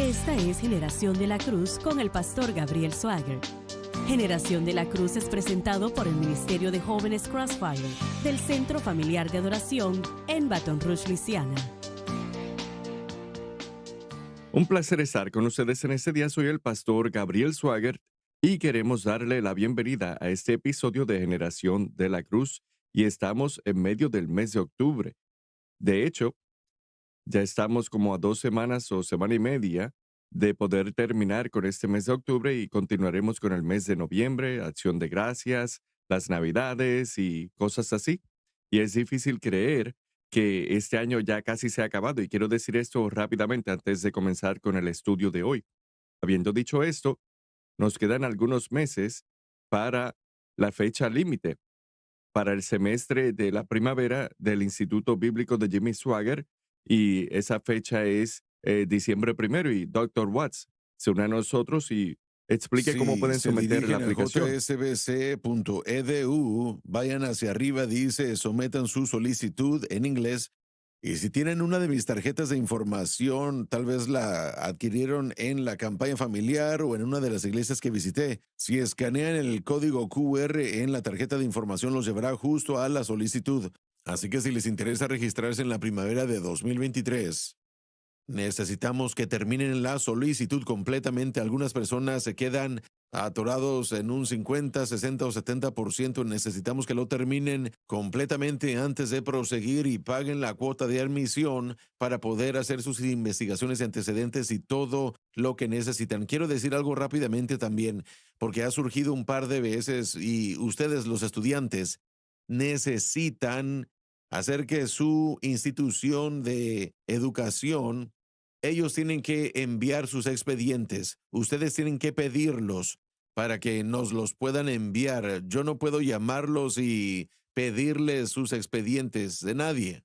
Esta es Generación de la Cruz con el pastor Gabriel Swagger. Generación de la Cruz es presentado por el Ministerio de Jóvenes Crossfire del Centro Familiar de Adoración en Baton Rouge, Luisiana. Un placer estar con ustedes en este día. Soy el pastor Gabriel Swagger y queremos darle la bienvenida a este episodio de Generación de la Cruz y estamos en medio del mes de octubre. De hecho, ya estamos como a 2 semanas o semana y media de poder terminar con este mes de octubre y continuaremos con el mes de noviembre, Acción de Gracias, las Navidades y cosas así. Y es difícil creer que este año ya casi se ha acabado y quiero decir esto rápidamente antes de comenzar con el estudio de hoy. Habiendo dicho esto, nos quedan algunos meses para la fecha límite para el semestre de la primavera del Instituto Bíblico de Jimmy Swagger y esa fecha es diciembre 1 y Dr. Watts se une a nosotros y explique cómo Sí, pueden se someter la dirigen a aplicación. jsbc.edu, vayan hacia arriba, dice, sometan su solicitud en inglés. Y si tienen una de mis tarjetas de información, tal vez la adquirieron en la campaña familiar o en una de las iglesias que visité, si escanean el código QR en la tarjeta de información, los llevará justo a la solicitud. Así que si les interesa registrarse en la primavera de 2023, necesitamos que terminen la solicitud completamente. Algunas personas se quedan atorados en un 50, 60 o 70%. Necesitamos que lo terminen completamente antes de proseguir y paguen la cuota de admisión para poder hacer sus investigaciones de antecedentes y todo lo que necesitan. Quiero decir algo rápidamente también, porque ha surgido un par de veces y ustedes, los estudiantes, necesitan hacer que su institución de educación, ellos tienen que enviar sus expedientes. Ustedes tienen que pedirlos para que nos los puedan enviar. Yo no puedo llamarlos y pedirles sus expedientes de nadie.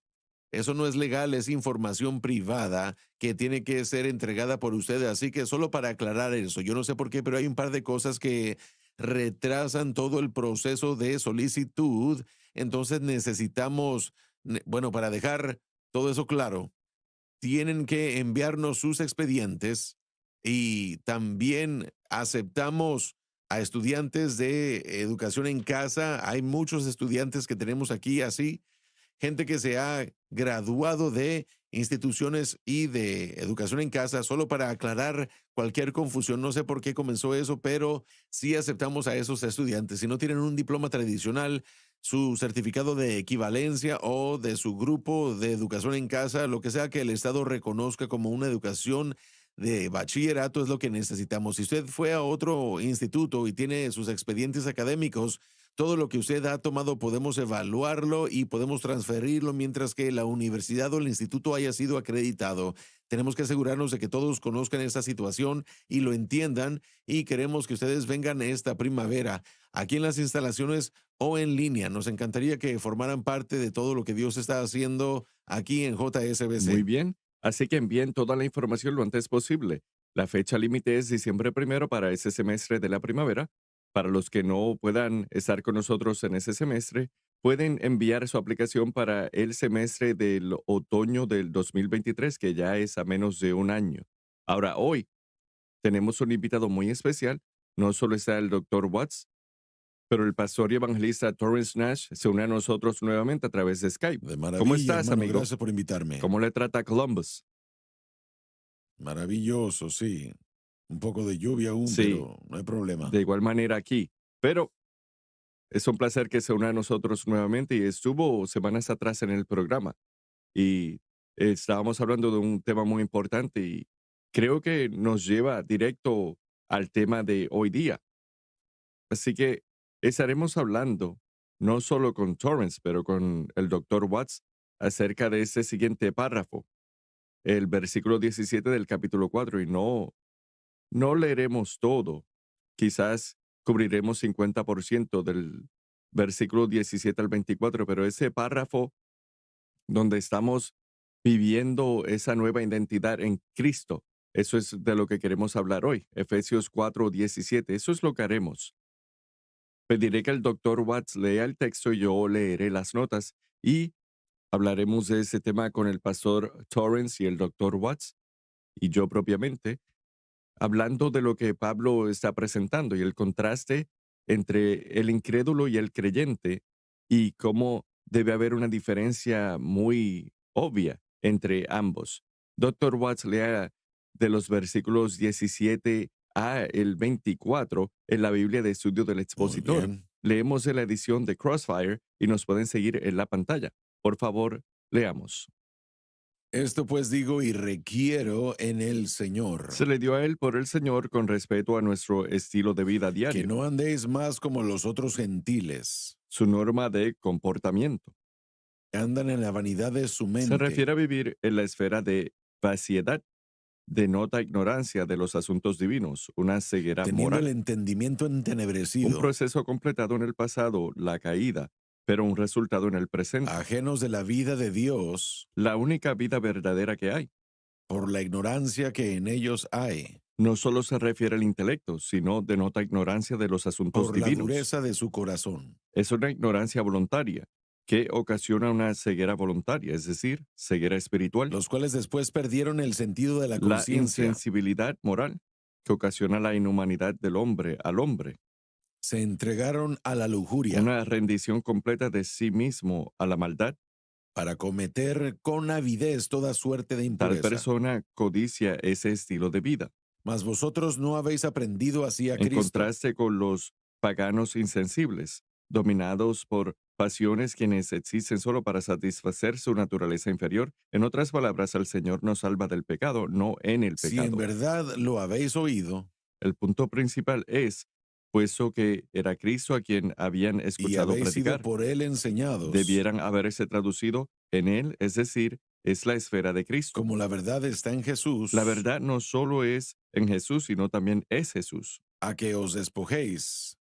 Eso no es legal, es información privada que tiene que ser entregada por ustedes. Así que solo para aclarar eso, yo no sé por qué, pero hay un par de cosas que retrasan todo el proceso de solicitud. Entonces necesitamos, bueno, para dejar todo eso claro, tienen que enviarnos sus expedientes y también aceptamos a estudiantes de educación en casa. Hay muchos estudiantes que tenemos aquí así, gente que se ha graduado de instituciones y de educación en casa. Solo para aclarar cualquier confusión, no sé por qué comenzó eso, pero sí aceptamos a esos estudiantes. Si no tienen un diploma tradicional, su certificado de equivalencia o de su grupo de educación en casa, lo que sea que el Estado reconozca como una educación de bachillerato, es lo que necesitamos. Si usted fue a otro instituto y tiene sus expedientes académicos, todo lo que usted ha tomado podemos evaluarlo y podemos transferirlo mientras que la universidad o el instituto haya sido acreditado. Tenemos que asegurarnos de que todos conozcan esta situación y lo entiendan, y queremos que ustedes vengan esta primavera aquí en las instalaciones o en línea. Nos encantaría que formaran parte de todo lo que Dios está haciendo aquí en Muy JSBC. bien, así que envíen toda la información lo antes posible. La fecha límite es diciembre 1 para ese semestre de la primavera. Para los que no puedan estar con nosotros en ese semestre, pueden enviar su aplicación para el semestre del otoño del 2023, que ya es a menos de un año. Ahora, hoy tenemos un invitado muy especial. No solo está el Dr. Watts, pero el pastor y evangelista Torrance Nash se une a nosotros nuevamente a través de Skype. De ¿Cómo maravilla, estás, hermano. amigo? Gracias por invitarme. ¿Cómo le trata Columbus? Maravilloso, sí. Un poco de lluvia aún, Sí, pero no hay problema. de igual manera aquí. Pero es un placer que se una a nosotros nuevamente y estuvo semanas atrás en el programa y estábamos hablando de un tema muy importante y creo que nos lleva directo al tema de hoy día. Así que estaremos hablando no solo con Torrance, pero con el doctor Watts acerca de ese siguiente párrafo, el versículo 17 del capítulo 4, y no leeremos todo. Quizás cubriremos 50% del versículo 17 al 24, pero ese párrafo donde estamos viviendo esa nueva identidad en Cristo, eso es de lo que queremos hablar hoy. Efesios 4:17, eso es lo que haremos. Pediré que el doctor Watts lea el texto y yo leeré las notas y hablaremos de ese tema con el pastor Torrance y el doctor Watts y yo propiamente. hablando de lo que Pablo está presentando y el contraste entre el incrédulo y el creyente y cómo debe haber una diferencia muy obvia entre ambos. Doctor Watts lea de los versículos 17 a el 24 en la Biblia de Estudio del Muy Expositor. bien. Leemos en la edición de Crossfire y nos pueden seguir en la pantalla. Por favor, leamos. Esto pues digo y requiero en el Se Señor, le dio a él por el Señor con respeto a nuestro estilo de vida que diario, no andéis más como los otros gentiles, su norma de comportamiento. que andan en la vanidad de su Se refiere mente, a vivir en la esfera de vaciedad, denota ignorancia de los asuntos divinos, una ceguera teniendo el moral, entendimiento un entenebrecido, proceso completado en el pasado, la caída, pero un resultado en el presente, ajenos de la vida de Dios la única vida verdadera que hay. por la ignorancia que en ellos hay, No solo se refiere al intelecto, sino denota ignorancia de los asuntos por la divinos. dureza de su corazón, Es una ignorancia voluntaria que ocasiona una ceguera voluntaria, es decir, ceguera espiritual. los cuales después perdieron el sentido de la La conciencia, insensibilidad moral que ocasiona la inhumanidad del hombre al hombre. se entregaron a la lujuria Una rendición completa de sí mismo a la maldad. para cometer con avidez toda suerte de Tal impureza. persona codicia ese estilo de vida, Mas vosotros no habéis aprendido así a en Cristo, contraste con los paganos insensibles, dominados por pasiones quienes existen solo para satisfacer su naturaleza inferior. En otras palabras, el Señor nos salva del pecado, no en el si en pecado. verdad lo habéis oído El punto principal es, puesto que era Cristo a quien habían y escuchado habéis sido predicar, por él enseñados, debieran haberse traducido en Él, es decir, es la esfera de Cristo. como la verdad está en La Jesús, verdad no solo es en Jesús, sino también es Jesús, a que os despojéis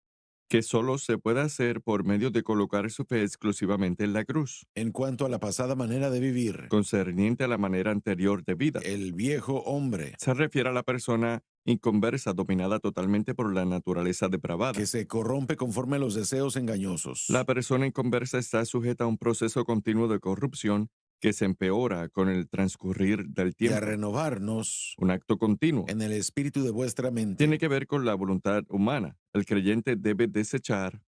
que solo se puede hacer por medio de colocar su fe exclusivamente en la cruz, en cuanto a la pasada manera de vivir, concerniente a la manera anterior de vida. el viejo hombre, Se refiere a la persona inconversa dominada totalmente por la naturaleza depravada. que se corrompe conforme a los deseos La engañosos, persona inconversa está sujeta a un proceso continuo de corrupción que se empeora con el transcurrir del y a tiempo. renovarnos Un acto continuo. en el espíritu de vuestra Tiene mente, que ver con la voluntad humana. El creyente debe desechar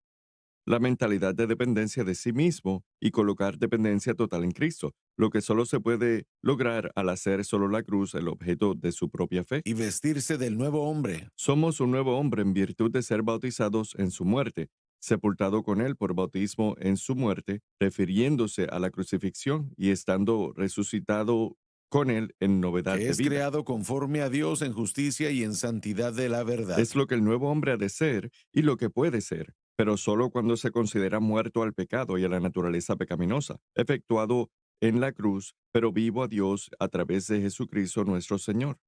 la mentalidad de dependencia de sí mismo y colocar dependencia total en Cristo, lo que solo se puede lograr al hacer solo la cruz el objeto de su propia fe. y vestirse del nuevo hombre, Somos un nuevo hombre en virtud de ser bautizados en su muerte, sepultado con él por bautismo en su muerte, refiriéndose a la crucifixión y estando resucitado con él en novedad que de es vida. creado conforme a Dios en justicia y en santidad de la verdad. Es lo que el nuevo hombre ha de ser y lo que puede ser, pero solo cuando se considera muerto al pecado y a la naturaleza pecaminosa, efectuado en la cruz, pero vivo a Dios a través de Jesucristo nuestro Señor.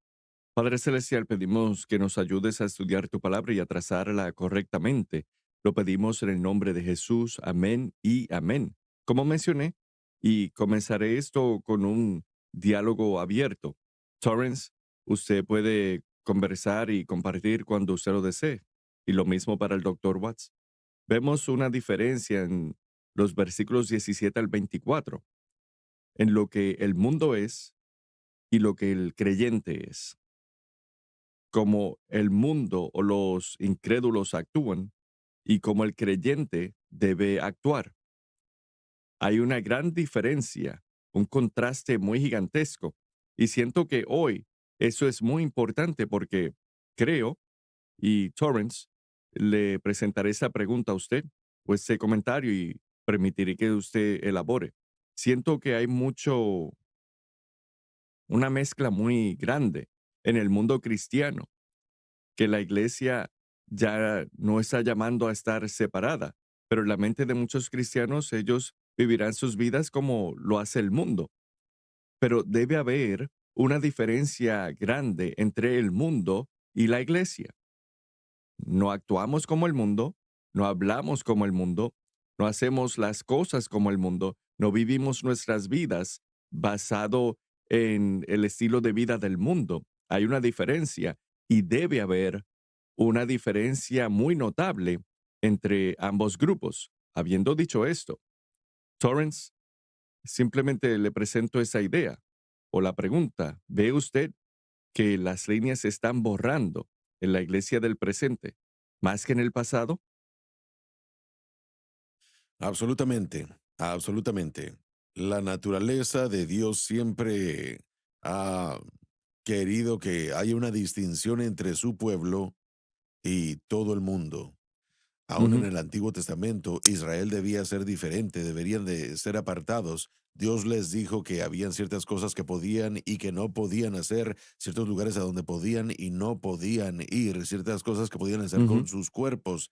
Padre Celestial, pedimos que nos ayudes a estudiar tu palabra y a trazarla correctamente. Lo pedimos en el nombre de Jesús. Amén y amén. Como mencioné, y comenzaré esto con un diálogo abierto. Torrance, usted puede conversar y compartir cuando usted lo desee. Y lo mismo para el doctor Watts. Vemos una diferencia en los versículos 17 al 24, en lo que el mundo es y lo que el creyente es. Como el mundo o los incrédulos actúan y como el creyente debe actuar. Hay una gran diferencia, un contraste muy gigantesco. Y siento que hoy eso es muy importante porque creo, y Torrance, le presentaré esa pregunta a usted o ese comentario y permitiré que usted elabore. Siento que hay una mezcla muy grande en el mundo cristiano, que la iglesia ya no está llamando a estar separada, pero en la mente de muchos cristianos ellos vivirán sus vidas como lo hace el mundo. Pero debe haber una diferencia grande entre el mundo y la iglesia. No actuamos como el mundo, no hablamos como el mundo, no hacemos las cosas como el mundo, no vivimos nuestras vidas basado en el estilo de vida del mundo. Hay una diferencia y debe haber una diferencia muy notable entre ambos grupos. Habiendo dicho esto, Torrance, simplemente le presento esa idea o la pregunta. ¿Ve usted que las líneas se están borrando en la iglesia del presente, más que en el pasado? Absolutamente, absolutamente. La naturaleza de Dios siempre ha querido que haya una distinción entre su pueblo y todo el mundo. Aún en Ujú, el Antiguo Testamento, Israel debía ser diferente, deberían de ser apartados. Dios les dijo que habían ciertas cosas que podían y que no podían hacer, ciertos lugares a donde podían y no podían ir, ciertas cosas que podían hacer con ujú, sus cuerpos.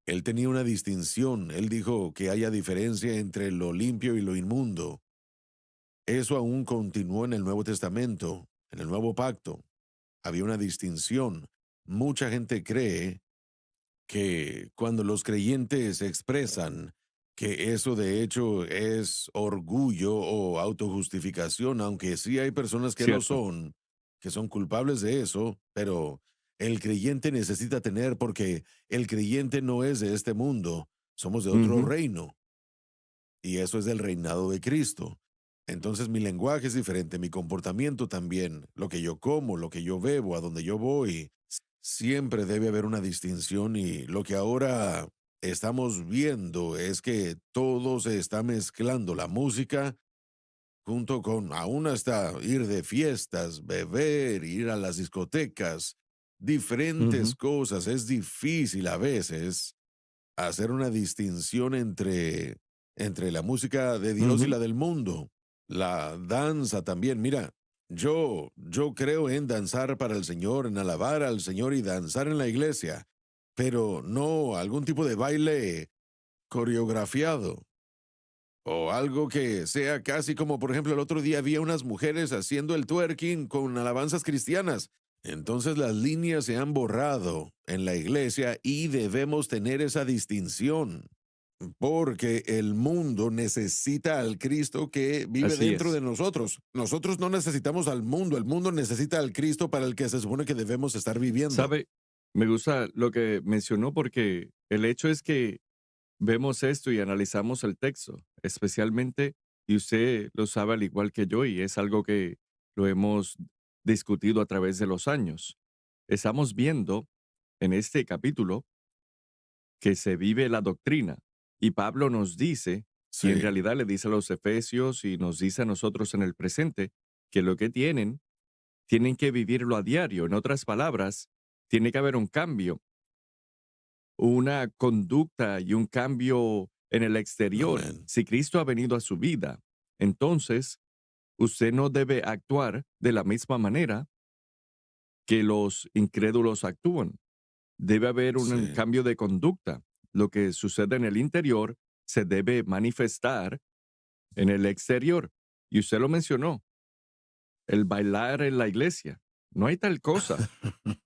Él tenía una distinción. Él dijo que haya diferencia entre lo limpio y lo inmundo. Eso aún continuó en el Nuevo Testamento, en el Nuevo Pacto. Había una distinción. Mucha gente cree que cuando los creyentes expresan que eso de hecho es orgullo o autojustificación, aunque sí hay personas cierto. que son culpables de eso, pero el creyente necesita tener porque el creyente no es de este mundo, somos de otro Ujú, reino y eso es del reinado de Cristo. Entonces mi lenguaje es diferente, mi comportamiento también, lo que yo como, lo que yo bebo, a donde yo voy, siempre debe haber una distinción y lo que ahora estamos viendo es que todo se está mezclando, la música junto con aún hasta ir de fiestas, beber, ir a las discotecas, diferentes ujú, cosas. Es difícil a veces hacer una distinción entre la música de Dios y ujú. la del mundo. La danza también. Mira, yo creo en danzar para el Señor, en alabar al Señor y danzar en la iglesia, pero no algún tipo de baile coreografiado o algo que sea casi como, por ejemplo, el otro día había unas mujeres haciendo el twerking con alabanzas cristianas. Entonces las líneas se han borrado en la iglesia y debemos tener esa distinción, porque el mundo necesita al Cristo que vive Así dentro de es. nosotros. Nosotros no necesitamos al mundo, el mundo necesita al Cristo para el que se supone que debemos estar viviendo. ¿Sabe? Me gusta lo que mencionó porque el hecho es que vemos esto y analizamos el texto, especialmente, y usted lo sabe al igual que yo, y es algo que lo hemos discutido a través de los años. Estamos viendo en este capítulo que se vive la doctrina, y Pablo nos dice, y en Sí, realidad le dice a los efesios y nos dice a nosotros en el presente, que lo que tienen que vivirlo a diario. En otras palabras, tiene que haber un cambio, una conducta y un cambio en el exterior. amén. Si Cristo ha venido a su vida, entonces usted no debe actuar de la misma manera que los incrédulos actúan. Debe haber un Sí, cambio de conducta. Lo que sucede en el interior se debe manifestar en el exterior. Y usted lo mencionó, el bailar en la iglesia. No hay tal cosa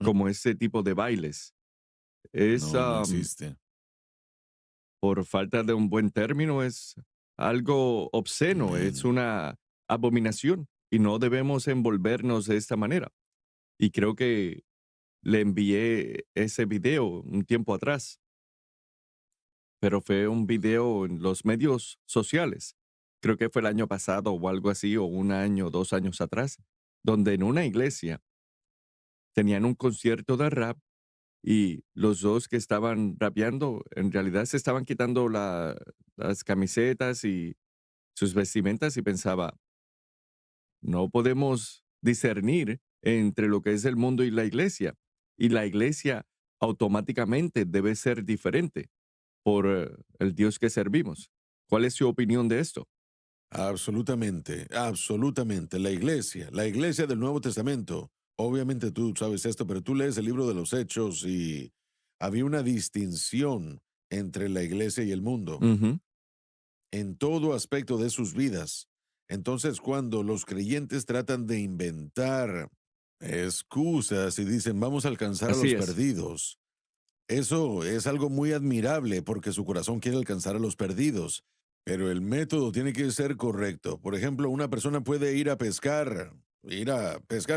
como ese tipo de bailes. Es, no, no existe. por falta de un buen término, es algo obsceno, es Amén. una abominación y no debemos envolvernos de esta manera. Y creo que le envié ese video un tiempo atrás, pero fue un video en los medios sociales. Creo que fue el año pasado o algo así, o un año, 2 años atrás, donde en una iglesia tenían un concierto de rap y los dos que estaban rapeando en realidad se estaban quitando las camisetas y sus vestimentas y pensaba, no podemos discernir entre lo que es el mundo y la iglesia automáticamente debe ser diferente por el Dios que servimos. ¿Cuál es su opinión de esto? Absolutamente, absolutamente. La iglesia del Nuevo Testamento, obviamente tú sabes esto, pero tú lees el libro de los Hechos y había una distinción entre la iglesia y el mundo Ujú, en todo aspecto de sus vidas. Entonces, cuando los creyentes tratan de inventar excusas y dicen, vamos a alcanzar a así los es. perdidos, eso es algo muy admirable porque su corazón quiere alcanzar a los perdidos, pero el método tiene que ser correcto. Por ejemplo, una persona puede ir a pescar,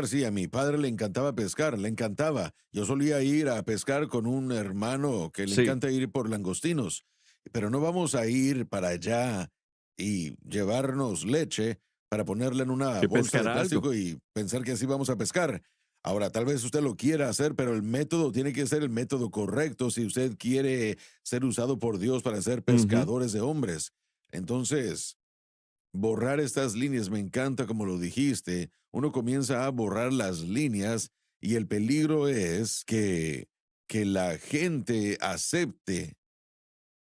sí, a mi padre le encantaba pescar, le encantaba. Yo solía ir a pescar con un hermano que le Sí, encanta ir por langostinos, pero no vamos a ir para allá y llevarnos leche para ponerla en una que bolsa de pescará algo. plástico y pensar que así vamos a pescar. Ahora, tal vez usted lo quiera hacer, pero el método tiene que ser el método correcto si usted quiere ser usado por Dios para ser Ujú, pescadores de hombres. Entonces, borrar estas líneas, me encanta como lo dijiste. Uno comienza a borrar las líneas y el peligro es que la gente acepte,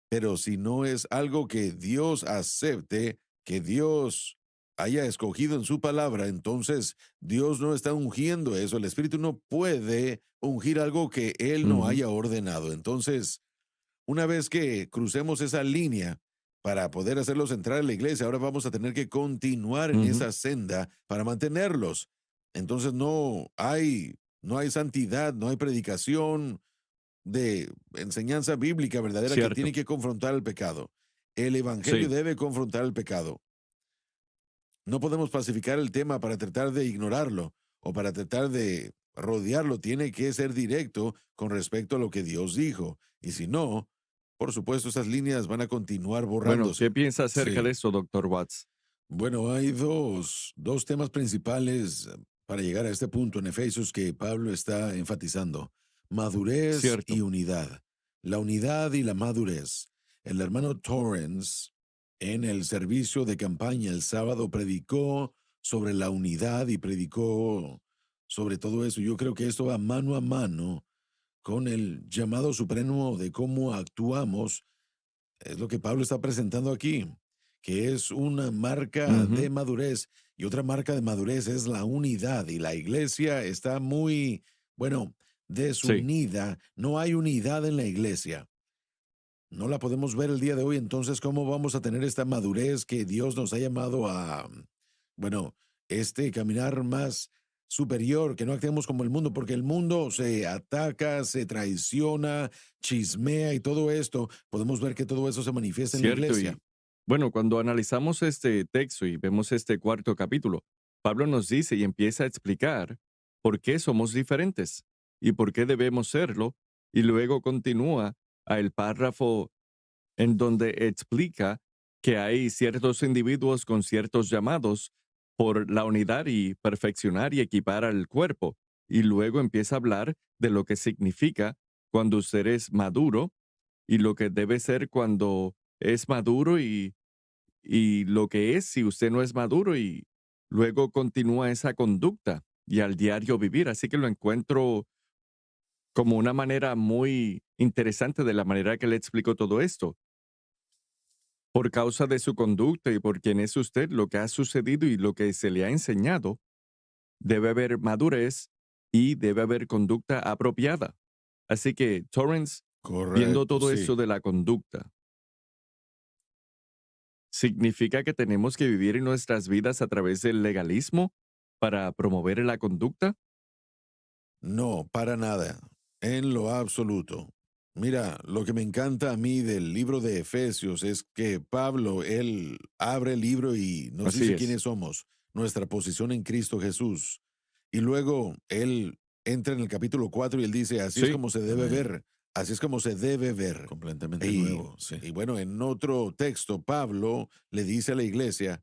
pero si no es algo que Dios acepte, que Dios haya escogido en su palabra, entonces Dios no está ungiendo eso. El Espíritu no puede ungir algo que Él no ujú, haya ordenado. Entonces, una vez que crucemos esa línea para poder hacerlos entrar a la iglesia, ahora vamos a tener que continuar en ujú. esa senda para mantenerlos. Entonces no hay santidad, no hay predicación de enseñanza bíblica verdadera que tiene Cierto. que confrontar el pecado. El evangelio Sí. debe confrontar el pecado. No podemos pacificar el tema para tratar de ignorarlo o para tratar de rodearlo. Tiene que ser directo con respecto a lo que Dios dijo. Y si no, por supuesto, esas líneas van a continuar Bueno, ¿qué borrándose. piensa acerca de Sí. eso, doctor Watts? Bueno, hay dos temas principales para llegar a este punto en Efesios que Pablo está enfatizando. Madurez y Cierto. unidad. La unidad y la madurez. El hermano Torrance, en el servicio de campaña el sábado, predicó sobre la unidad y predicó sobre todo eso. Yo creo que esto va mano a mano con el llamado supremo de cómo actuamos, es lo que Pablo está presentando aquí, que es una marca Ujú, de madurez y otra marca de madurez es la unidad y la iglesia está muy, bueno, sí, desunida. No hay unidad en la iglesia. No la podemos ver el día de hoy. Entonces, ¿cómo vamos a tener esta madurez que Dios nos ha llamado a, bueno, este caminar más superior, que no actuemos como el mundo, porque el mundo se ataca, se traiciona, chismea y todo esto? Podemos ver que todo eso se manifiesta en la cierto. iglesia. Y bueno, cuando analizamos este texto y vemos este cuarto capítulo, Pablo nos dice y empieza a explicar por qué somos diferentes y por qué debemos serlo. Y luego continúa a el párrafo en donde explica que hay ciertos individuos con ciertos llamados por la unidad y perfeccionar y equipar al cuerpo. Y luego empieza a hablar de lo que significa cuando usted es maduro y lo que debe ser cuando es maduro y lo que es si usted no es maduro y luego continúa esa conducta y al diario vivir. Así que lo encuentro como una manera muy interesante de la manera que le explico todo esto. Por causa de su conducta y por quién es usted, lo que ha sucedido y lo que se le ha enseñado, debe haber madurez y debe haber conducta apropiada. Así que, Torrance, viendo Correcto, todo sí. eso de la conducta, ¿significa que tenemos que vivir en nuestras vidas a través del legalismo para promover la conducta? No, para nada, en lo absoluto. Mira, lo que me encanta a mí del libro de Efesios es que Pablo, él abre el libro y nos Así dice es. quiénes somos, nuestra posición en Cristo Jesús. Y luego él entra en el capítulo 4 y él dice, así es Sí, como se debe Amén. ver, así es como se debe ver. Completamente Y, nuevo, sí. y bueno, en otro texto, Pablo le dice a la iglesia,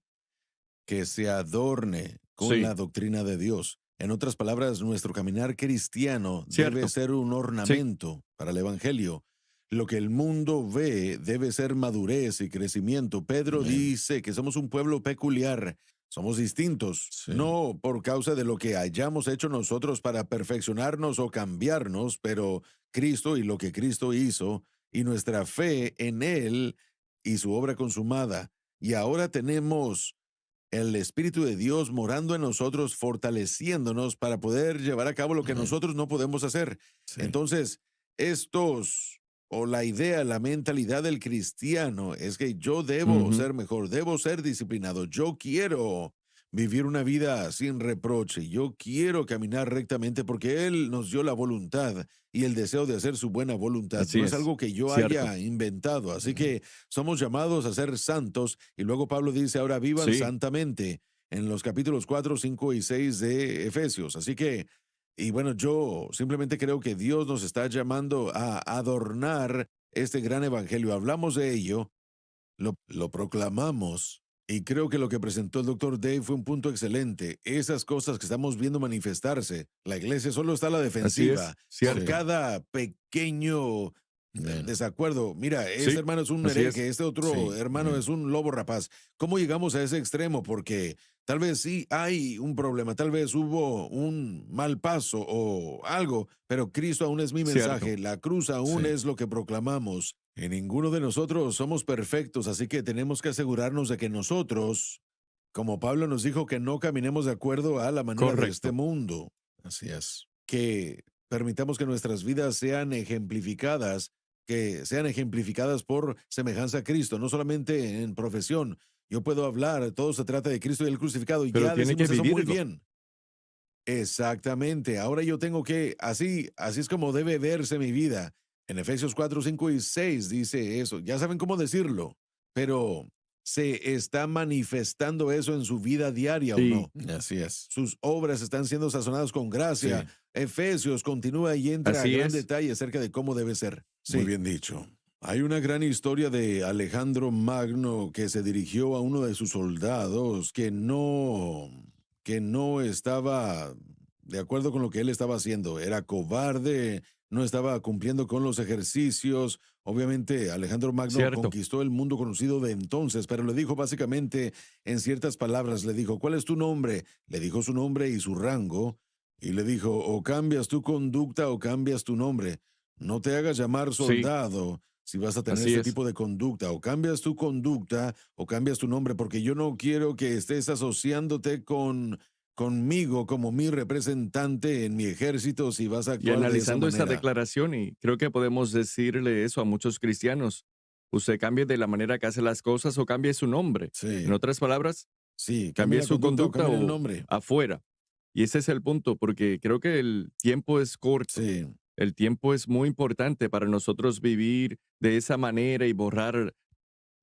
que se adorne con la sí, doctrina de Dios. En otras palabras, nuestro caminar cristiano debe cierto. ser un Sí, ornamento para el Evangelio. Lo que el mundo ve debe ser madurez y crecimiento. Pedro Amén. dice que somos un pueblo peculiar, somos distintos, Sí. no por causa de lo que hayamos hecho nosotros para perfeccionarnos o cambiarnos, pero Cristo y lo que Cristo hizo y nuestra fe en Él y su obra consumada. Y ahora tenemos el Espíritu de Dios morando en nosotros, fortaleciéndonos para poder llevar a cabo lo que Amén. nosotros no podemos hacer. Sí. Entonces, o la idea, la mentalidad del cristiano es que yo debo ujú, ser mejor, debo ser disciplinado, yo quiero vivir una vida sin reproche, yo quiero caminar rectamente porque Él nos dio la voluntad y el deseo de hacer su buena voluntad. así No es es. algo que yo Cierto. haya inventado, así Ujú. que somos llamados a ser santos y luego Pablo dice, ahora vivan Sí, santamente en los capítulos 4, 5 y 6 de Efesios. Así que, y bueno, yo simplemente creo que Dios nos está llamando a adornar este gran evangelio. Hablamos de ello, lo proclamamos Y creo que lo que presentó el doctor Dave fue un punto excelente. Esas cosas que estamos viendo manifestarse, la iglesia solo está a la Así es, defensiva por cierto. cada pequeño Amén. desacuerdo. Mira, este Sí, hermano es un así es. merengue, este otro Sí, hermano amén. es un lobo rapaz. ¿Cómo llegamos a ese extremo? Porque tal vez sí hay un problema, tal vez hubo un mal paso o algo, pero Cristo aún es mi Cierto. mensaje, la cruz aún Sí. es lo que proclamamos. Y ninguno de nosotros somos perfectos, así que tenemos que asegurarnos de que nosotros, como Pablo nos dijo, que no caminemos de acuerdo a la manera de este Correcto. mundo, Así es. que permitamos que nuestras vidas que sean ejemplificadas por semejanza a Cristo, no solamente en profesión. Yo puedo hablar, todo se trata de Cristo y el crucificado, y Pero ya tiene que decimos eso muy vivirlo. bien. Exactamente. Ahora yo tengo que, así es como debe verse mi vida. En Efesios 4, 5 y 6 dice eso. Ya saben cómo decirlo, pero ¿se está manifestando eso en su vida diaria o Sí, no? Así es. Sus obras están siendo sazonadas con gracia. Sí. Efesios continúa y entra a así gran es. detalle acerca de cómo debe ser. Muy Sí. bien dicho. Hay una gran historia de Alejandro Magno que se dirigió a uno de sus soldados que no estaba de acuerdo con lo que él estaba haciendo. Era cobarde, no estaba cumpliendo con los ejercicios. Obviamente, Alejandro Magno Cierto. conquistó el mundo conocido de entonces, pero le dijo básicamente, en ciertas palabras, le dijo, ¿cuál es tu nombre? Le dijo su nombre y su rango, y le dijo, o cambias tu conducta o cambias tu nombre. No te hagas llamar Sí, soldado si vas a tener así este es. tipo de conducta. O cambias tu conducta o cambias tu nombre, porque yo no quiero que estés asociándote conmigo como mi representante en mi ejército si vas a Y actuar de esa analizando esa manera. declaración, y creo que podemos decirle eso a muchos cristianos. Usted cambie de la manera que hace las cosas o cambie su nombre. En Sí, otras palabras, sí, cambien cambie la su conducta o conducta cambien el o nombre. afuera. Y ese es el punto, porque creo que el tiempo es corto. Sí, El tiempo es muy importante para nosotros vivir de esa manera y borrar.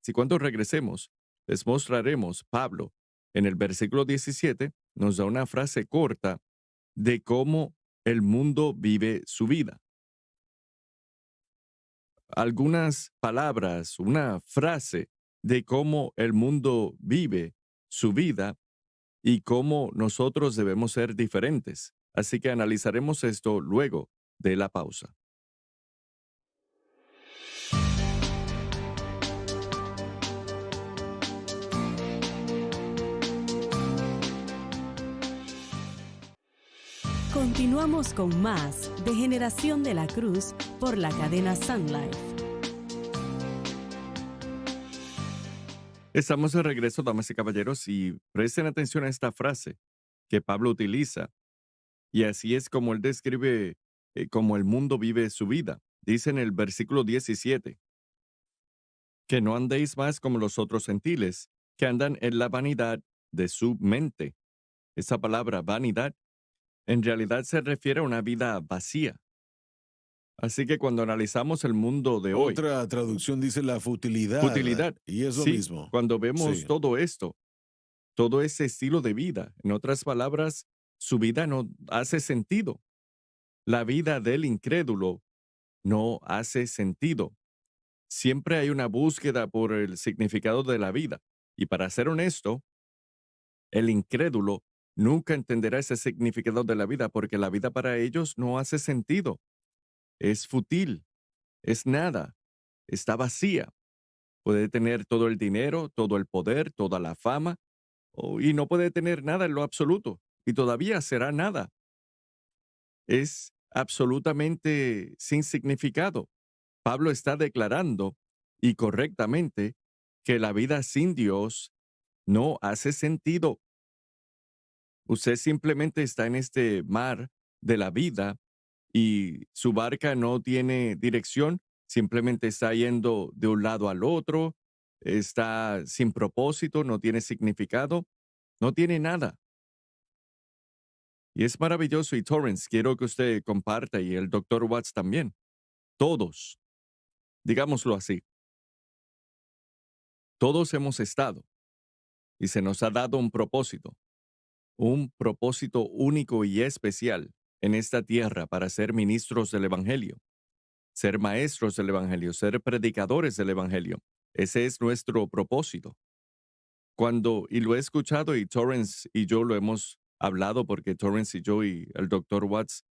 Si cuando regresemos, les mostraremos, Pablo, en el versículo 17, nos da una frase corta de cómo el mundo vive su vida. Algunas palabras, una frase de cómo el mundo vive su vida y cómo nosotros debemos ser diferentes. Así que analizaremos esto luego de la pausa. Continuamos con más de Generación de la Cruz por la cadena Sun Life. Estamos de regreso, damas y caballeros, y presten atención a esta frase que Pablo utiliza. Y así es como él describe cómo el mundo vive su vida. Dice en el versículo 17, que no andéis más como los otros gentiles, que andan en la vanidad de su mente. Esa palabra vanidad en realidad se refiere a una vida vacía. Así que cuando analizamos el mundo de hoy, otra traducción dice la futilidad, futilidad, y es lo sí, mismo. cuando vemos Sí, todo esto, todo ese estilo de vida, en otras palabras, su vida no hace sentido. La vida del incrédulo no hace sentido. Siempre hay una búsqueda por el significado de la vida. Y para ser honesto, el incrédulo nunca entenderá ese significado de la vida porque la vida para ellos no hace sentido. Es fútil, es nada, está vacía. Puede tener todo el dinero, todo el poder, toda la fama, y no puede tener nada en lo absoluto. Y todavía será nada. Es absolutamente sin significado. Pablo está declarando, y correctamente, que la vida sin Dios no hace sentido. Usted simplemente está en este mar de la vida y su barca no tiene dirección, simplemente está yendo de un lado al otro, está sin propósito, no tiene significado, no tiene nada. Y es maravilloso y Torrance, quiero que usted comparta y el doctor Watts también. Todos, digámoslo así, todos hemos estado y se nos ha dado un propósito único y especial en esta tierra para ser ministros del Evangelio, ser maestros del Evangelio, ser predicadores del Evangelio. Ese es nuestro propósito. y lo he escuchado y Torrance y yo lo hemos hablado porque Torrance y yo y el doctor Watts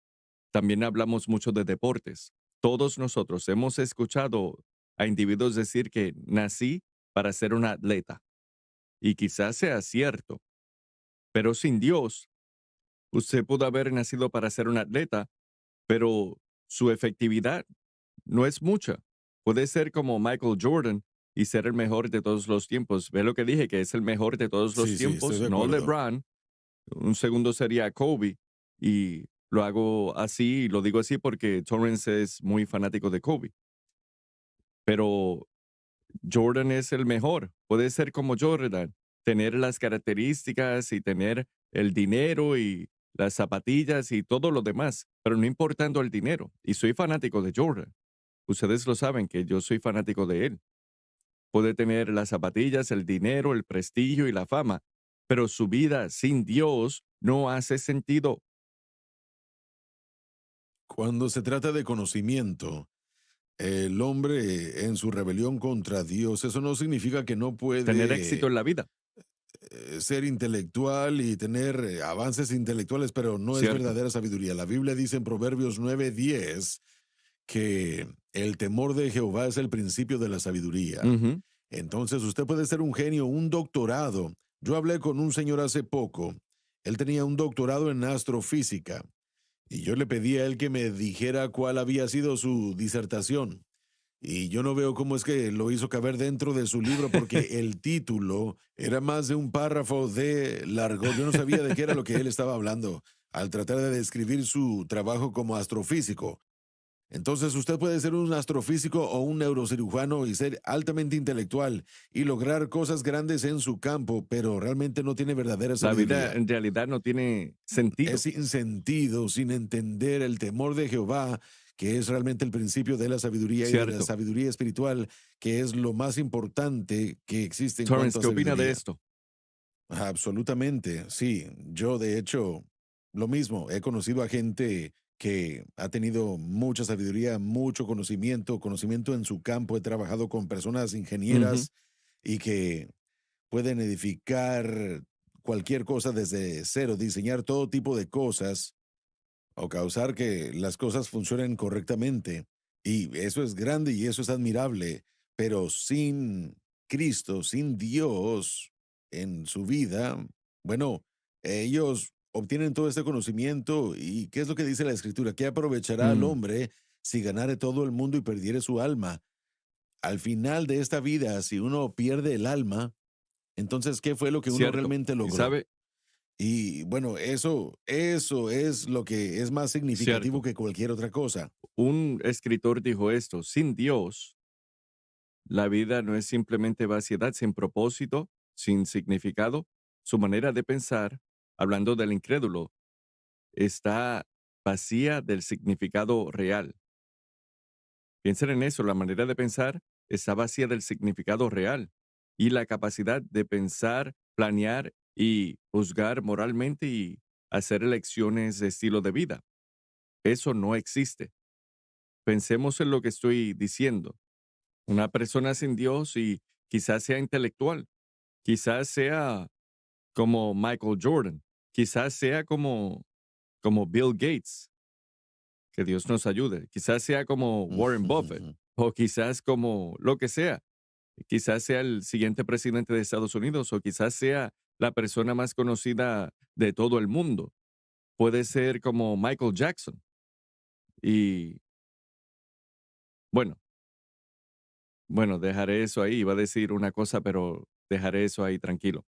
también hablamos mucho de deportes. Todos nosotros hemos escuchado a individuos decir que nací para ser un atleta y quizás sea cierto, pero sin Dios, usted pudo haber nacido para ser un atleta, pero su efectividad no es mucha. Puede ser como Michael Jordan y ser el mejor de todos los tiempos. Ve lo que dije, que es el mejor de todos los Sí, sí, estoy tiempos, de no acuerdo. LeBron. Un segundo sería Kobe. Y lo hago así, y lo digo así porque Torrance es muy fanático de Kobe. Pero Jordan es el mejor. Puede ser como Jordan, tener las características y tener el dinero y las zapatillas y todo lo demás, pero no importando el dinero. Y soy fanático de Jordan. Ustedes lo saben que yo soy fanático de él. Puede tener las zapatillas, el dinero, el prestigio y la fama, pero su vida sin Dios no hace sentido. Cuando se trata de conocimiento, el hombre en su rebelión contra Dios, eso no significa que no Tener éxito puede en la vida, ser intelectual y tener avances intelectuales, pero no es ¿cierto? verdadera sabiduría. La Biblia dice en Proverbios 9:10 que el temor de Jehová es el principio de la sabiduría. Ujú. Entonces usted puede ser un genio, un doctorado. Yo hablé con un señor hace poco. Él tenía un doctorado en astrofísica y yo le pedí a él que me dijera cuál había sido su disertación. Y yo no veo cómo es que lo hizo caber dentro de su libro porque el título era más de un párrafo de largo. Yo no sabía de qué era lo que él estaba hablando al tratar de describir su trabajo como astrofísico. Entonces usted puede ser un astrofísico o un neurocirujano y ser altamente intelectual y lograr cosas grandes en su campo, pero realmente no tiene verdadera La vida sabiduría. en realidad no tiene sentido, Es sin sentido, sin entender el temor de Jehová, que es realmente el principio de la sabiduría y de la ¿cierto? sabiduría espiritual, que es lo más importante que existe en Torrance, cuanto a ¿qué opina de sabiduría. esto? Absolutamente, sí. Yo, de hecho, lo mismo, he conocido a gente que ha tenido mucha sabiduría, mucho conocimiento, conocimiento en su campo. He trabajado con personas Ujú, ingenieras y que pueden edificar cualquier cosa desde cero, diseñar todo tipo de cosas o causar que las cosas funcionen correctamente. Y eso es grande y eso es admirable, pero sin Cristo, sin Dios en su vida, bueno, ellos obtienen todo este conocimiento y ¿qué es lo que dice la Escritura? ¿Qué aprovechará al mm, hombre si ganare todo el mundo y perdiere su alma? Al final de esta vida, si uno pierde el alma, entonces, ¿qué fue lo que uno cierto. realmente Y logró? sabe, Y bueno, eso es lo que es más significativo cierto. que cualquier otra cosa. Un escritor dijo esto, sin Dios, la vida no es simplemente vaciedad sin propósito, sin significado. Su manera de pensar, hablando del incrédulo, está vacía del significado real. Piensen en eso, la manera de pensar está vacía del significado real y la capacidad de pensar, planear y juzgar moralmente y hacer elecciones de estilo de vida. Eso no existe. Pensemos en lo que estoy diciendo. Una persona sin Dios y quizás sea intelectual, quizás sea como Michael Jordan, quizás sea como Bill Gates, que Dios nos ayude, quizás sea como Warren Buffett o quizás como lo que sea. Quizás sea el siguiente presidente de Estados Unidos o quizás sea la persona más conocida de todo el mundo. Puede ser como Michael Jackson. Y bueno, bueno, dejaré eso ahí. Iba a decir una cosa, pero dejaré eso ahí tranquilo.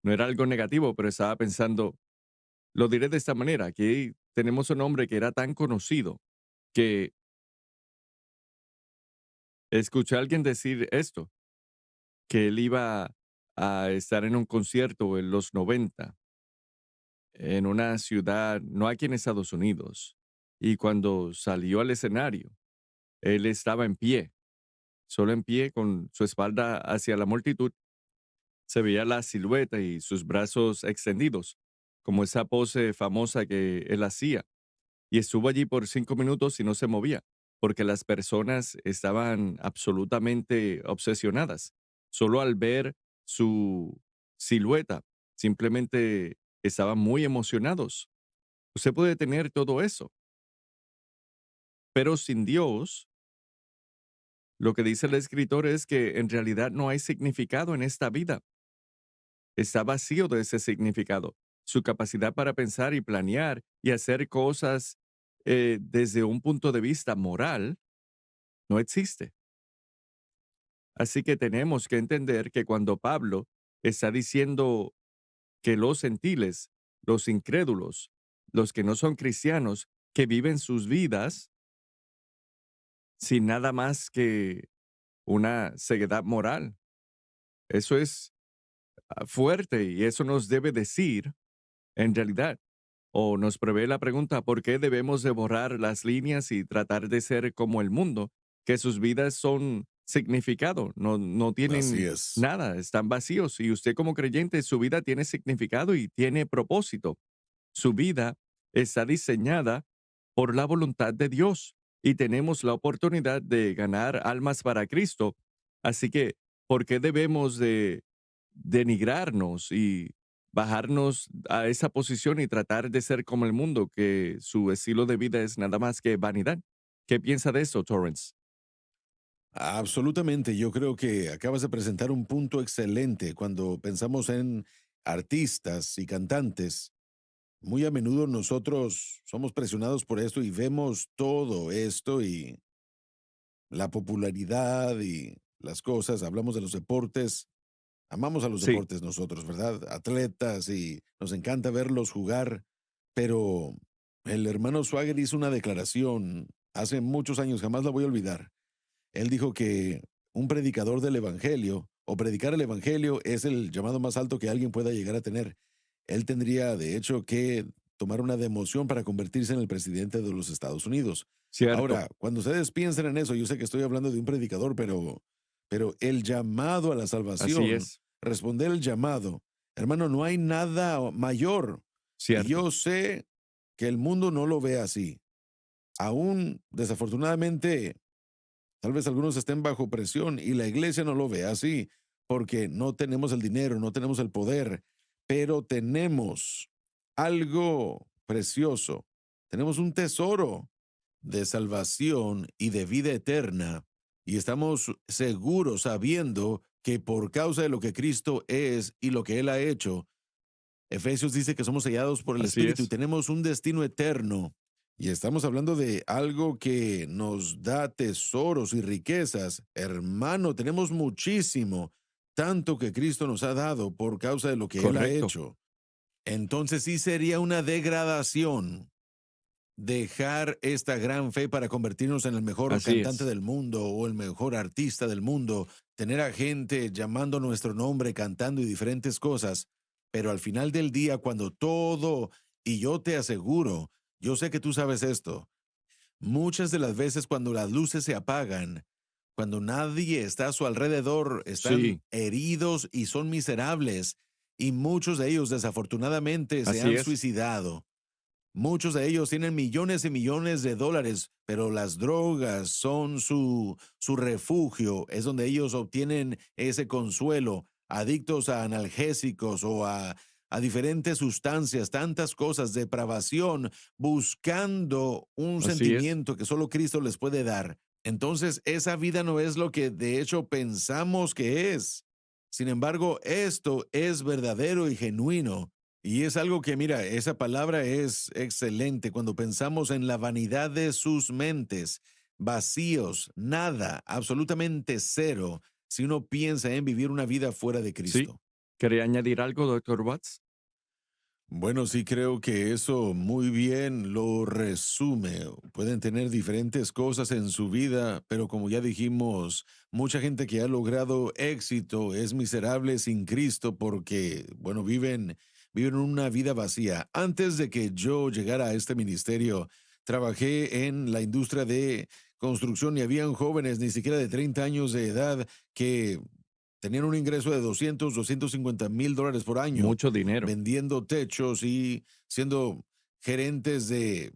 No era algo negativo, pero estaba pensando, lo diré de esta manera. Aquí tenemos un hombre que era tan conocido que escuché a alguien decir esto, que él iba a estar en un concierto en los 90 en una ciudad, no aquí en Estados Unidos. Y cuando salió al escenario, él estaba en pie, solo en pie, con su espalda hacia la multitud. Se veía la silueta y sus brazos extendidos, como esa pose famosa que él hacía. Y estuvo allí por 5 minutos y no se movía, porque las personas estaban absolutamente obsesionadas. Solo al ver su silueta, simplemente estaban muy emocionados. Usted puede tener todo eso, pero sin Dios, lo que dice el escritor es que en realidad no hay significado en esta vida. Está vacío de ese significado. Su capacidad para pensar y planear y hacer cosas desde un punto de vista moral no existe. Así que tenemos que entender que cuando Pablo está diciendo que los gentiles, los incrédulos, los que no son cristianos, que viven sus vidas sin nada más que una ceguedad moral, eso es fuerte y eso nos debe decir, en realidad, o nos prevé la pregunta, ¿por qué debemos de borrar las líneas y tratar de ser como el mundo? Que sus vidas son significado, no Así tienen es. nada, están vacíos. Y usted como creyente, su vida tiene significado y tiene propósito. Su vida está diseñada por la voluntad de Dios y tenemos la oportunidad de ganar almas para Cristo. Así que, ¿por qué debemos de denigrarnos y bajarnos a esa posición y tratar de ser como el mundo, que su estilo de vida es nada más que vanidad? ¿Qué piensa de eso, Torrance? Absolutamente, yo creo que acabas de presentar un punto excelente cuando pensamos en artistas y cantantes. Muy a menudo nosotros somos presionados por esto y vemos todo esto y la popularidad y las cosas, hablamos de los deportes, amamos a los Sí, deportes nosotros, ¿verdad? Atletas y nos encanta verlos jugar, pero el hermano Swagger hizo una declaración hace muchos años, jamás la voy a olvidar. Él dijo que un predicador del evangelio o predicar el evangelio es el llamado más alto que alguien pueda llegar a tener. Él tendría, de hecho, que tomar una democión para convertirse en el presidente de los Estados Unidos. cierto. Ahora, cuando ustedes piensen en eso, yo sé que estoy hablando de un predicador, pero el llamado a la Así salvación, es, responder el llamado, hermano, no hay nada mayor. Y cierto. yo sé que el mundo no lo ve así. Aún, desafortunadamente, tal vez algunos estén bajo presión y la iglesia no lo ve así, porque no tenemos el dinero, no tenemos el poder, pero tenemos algo precioso. Tenemos un tesoro de salvación y de vida eterna, y estamos seguros sabiendo que por causa de lo que Cristo es y lo que Él ha hecho, Efesios dice que somos sellados por el Así Espíritu y es. tenemos un destino eterno. Y estamos hablando de algo que nos da tesoros y riquezas. Hermano, tenemos muchísimo, tanto que Cristo nos ha dado por causa de lo que Él ha Correcto. hecho. Entonces sí sería una degradación dejar esta gran fe para convertirnos en el mejor Así cantante es. del mundo o el mejor artista del mundo, tener a gente llamando nuestro nombre, cantando y diferentes cosas, pero al final del día, cuando todo, y yo te aseguro, yo sé que tú sabes esto, muchas de las veces cuando las luces se apagan, cuando nadie está a su alrededor, están Sí, heridos y son miserables, y muchos de ellos desafortunadamente se así han es. suicidado. Muchos de ellos tienen millones y millones de dólares, pero las drogas son su refugio, es donde ellos obtienen ese consuelo, adictos a analgésicos o a diferentes sustancias, tantas cosas, depravación, buscando un Así es. sentimiento que solo Cristo les puede dar. Entonces, esa vida no es lo que de hecho pensamos que es. Sin embargo, esto es verdadero y genuino. Y es algo que, mira, esa palabra es excelente cuando pensamos en la vanidad de sus mentes, vacíos, nada, absolutamente cero, si uno piensa en vivir una vida fuera de Sí. Cristo. ¿Quería añadir algo, doctor Watts? Bueno, sí creo que eso muy bien lo resume. Pueden tener diferentes cosas en su vida, pero como ya dijimos, mucha gente que ha logrado éxito es miserable sin Cristo porque, bueno, viven una vida vacía. Antes de que yo llegara a este ministerio, trabajé en la industria de construcción y habían jóvenes, ni siquiera de 30 años de edad, que tenían un ingreso de 250,000 dólares por año Mucho dinero. vendiendo techos y siendo gerentes de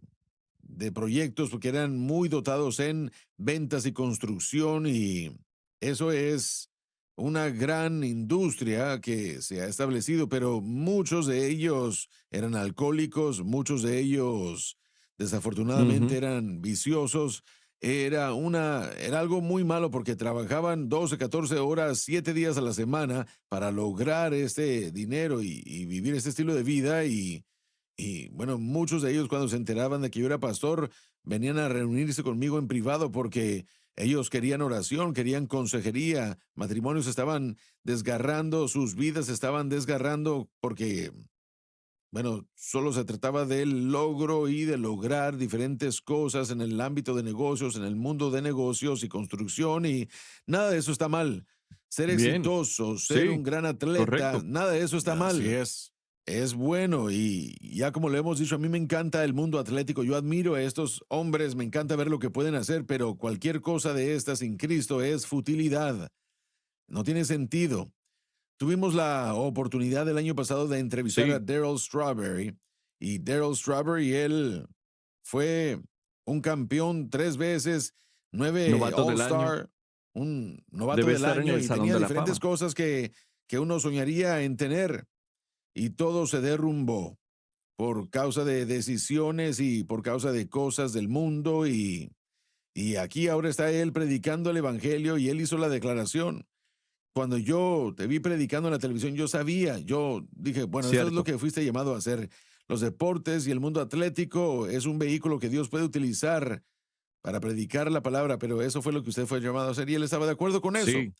proyectos porque eran muy dotados en ventas y construcción y eso es una gran industria que se ha establecido, pero muchos de ellos eran alcohólicos, muchos de ellos desafortunadamente Ujú. eran viciosos. Era algo muy malo porque trabajaban 12, 14 horas, 7 días a la semana para lograr este dinero y vivir este estilo de vida. Y bueno, muchos de ellos cuando se enteraban de que yo era pastor, venían a reunirse conmigo en privado porque ellos querían oración, querían consejería, matrimonios estaban desgarrando, sus vidas se estaban desgarrando porque, bueno, solo se trataba del logro y de lograr diferentes cosas en el ámbito de negocios, en el mundo de negocios y construcción, y nada de eso está mal. Ser Bien, exitoso, ser un sí, gran atleta, correcto. nada de eso está Así Sí. mal. es. Es bueno y ya como lo hemos dicho, a mí me encanta el mundo atlético, yo admiro a estos hombres, me encanta ver lo que pueden hacer, pero cualquier cosa de estas sin Cristo es futilidad, no tiene sentido. Tuvimos la oportunidad el año pasado de entrevistar a Sí, Darryl Strawberry y Darryl Strawberry, él fue un campeón 3 veces, 9 novato del año. All-Star, un novato Debe del estar en año el y Salón tenía de la diferentes Fama. cosas que uno soñaría en tener y todo se derrumbó por causa de decisiones y por causa de cosas del mundo y aquí ahora está él predicando el evangelio y él hizo la declaración. Cuando yo te vi predicando en la televisión, yo sabía, yo dije, bueno, esto es lo Cierto. que fuiste llamado a hacer. Los deportes y el mundo atlético es un vehículo que Dios puede utilizar para predicar la palabra, pero eso fue lo que usted fue llamado a hacer y él estaba de acuerdo con eso. Sí.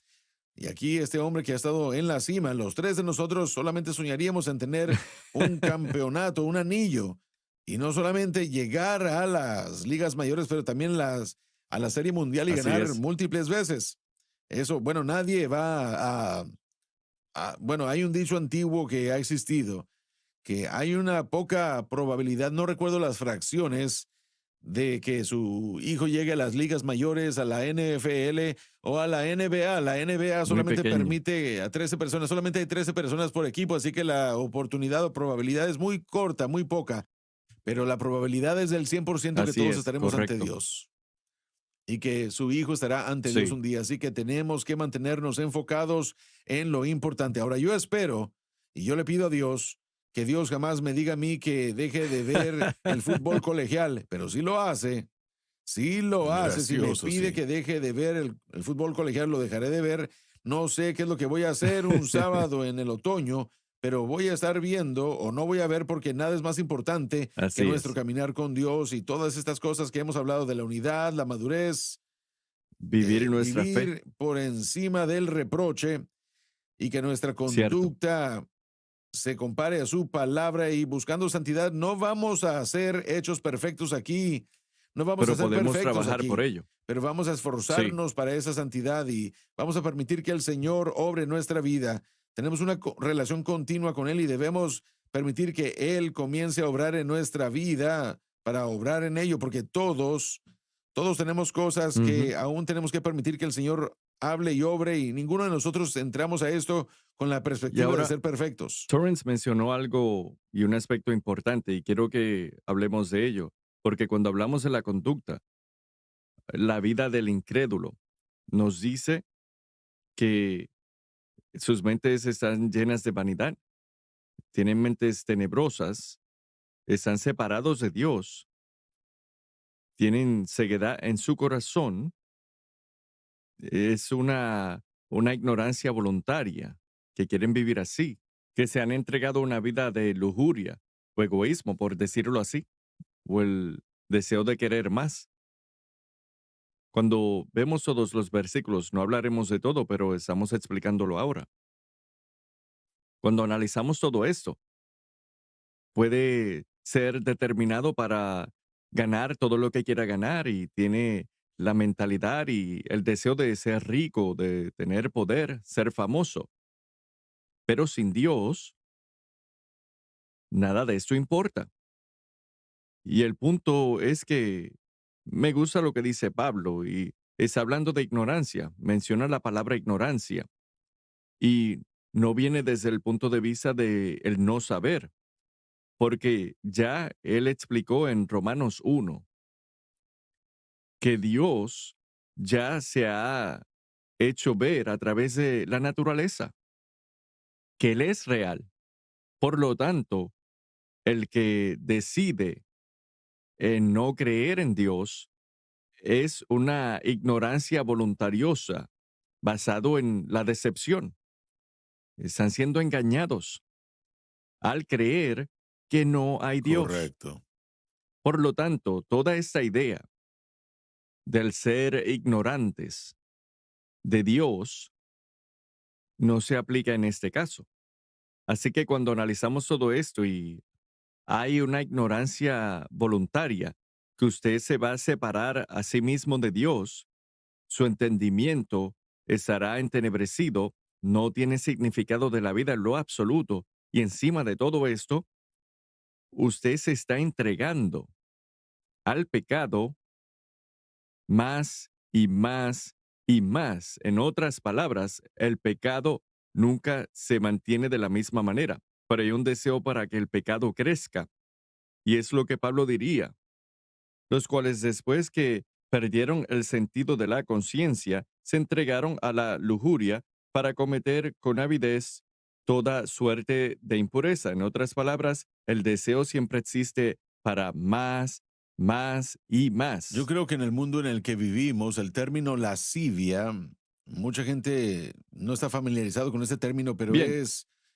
Y aquí este hombre que ha estado en la cima, los tres de nosotros solamente soñaríamos en tener un campeonato, un anillo, y no solamente llegar a las ligas mayores, pero también a la Serie Mundial y Así ganar es. múltiples veces. Eso, bueno, nadie bueno, hay un dicho antiguo que ha existido, que hay una poca probabilidad, no recuerdo las fracciones, de que su hijo llegue a las ligas mayores, a la NFL o a la NBA. La NBA Muy solamente pequeño. permite a 13 personas, solamente hay 13 personas por equipo, así que la oportunidad o probabilidad es muy corta, muy poca, pero la probabilidad es del 100% que Así todos es, estaremos ante correcto. Dios y que su hijo estará ante Dios Sí. un día. Así que tenemos que mantenernos enfocados en lo importante. Ahora, yo espero y yo le pido a Dios que Dios jamás me diga a mí que deje de ver el fútbol colegial, pero si lo hace, si lo hace, si me Gracioso, pide sí. Sí. que deje de ver el fútbol colegial, lo dejaré de ver. No sé qué es lo que voy a hacer un sábado en el otoño, pero voy a estar viendo o no voy a ver porque nada es más importante que Así nuestro es. caminar con Dios y todas estas cosas que hemos hablado de la unidad, la madurez, Vivir nuestra fe. vivir por encima del reproche y que nuestra Cierto. conducta se compare a su palabra y buscando santidad, no vamos a ser hechos perfectos aquí, no vamos a Pero ser podemos perfectos trabajar por aquí, ello. pero vamos a Sí. esforzarnos para esa santidad y vamos a permitir que el Señor obre en nuestra vida. Tenemos una relación continua con Él y debemos permitir que Él comience a obrar en nuestra vida para obrar en ello, porque todos tenemos cosas Ujú. que aún tenemos que permitir que el Señor hable y obre y ninguno de nosotros entramos a esto con la Y perspectiva de ahora, ser perfectos. Torrance mencionó algo y un aspecto importante y quiero que hablemos de ello, porque cuando hablamos de la conducta, la vida del incrédulo nos dice que sus mentes están llenas de vanidad, tienen mentes tenebrosas, están separados de Dios, tienen ceguedad en su corazón, es una ignorancia voluntaria, que quieren vivir así, que se han entregado a una vida de lujuria o egoísmo, por decirlo así, o el deseo de querer más. Cuando vemos todos los versículos, no hablaremos de todo, pero estamos explicándolo ahora. Cuando analizamos todo esto, puede ser determinado para ganar todo lo que quiera ganar y tiene la mentalidad y el deseo de ser rico, de tener poder, ser famoso. Pero sin Dios, nada de esto importa. Y el punto es que me gusta lo que dice Pablo y está hablando de ignorancia, menciona la palabra ignorancia y no viene desde el punto de vista de el no saber, porque ya él explicó en Romanos 1 que Dios ya se ha hecho ver a través de la naturaleza, que Él es real. Por lo tanto, el que decide en no creer en Dios es una ignorancia voluntariosa basado en la decepción. Están siendo engañados al creer que no hay Dios. Correcto. Por lo tanto, toda esta idea del ser ignorantes de Dios no se aplica en este caso. Así que cuando analizamos todo esto y hay una ignorancia voluntaria, que usted se va a separar a sí mismo de Dios, su entendimiento estará entenebrecido, no tiene significado de la vida en lo absoluto, y encima de todo esto, usted se está entregando al pecado más y más y más. En otras palabras, el pecado nunca se mantiene de la misma manera, pero hay un deseo para que el pecado crezca. Y es lo que Pablo diría, los cuales después que perdieron el sentido de la conciencia, se entregaron a la lujuria para cometer con avidez toda suerte de impureza. En otras palabras, el deseo siempre existe para más, más y Yo más. creo que en el mundo en el que vivimos, el término lascivia, mucha gente no está familiarizado con este término, pero Bien,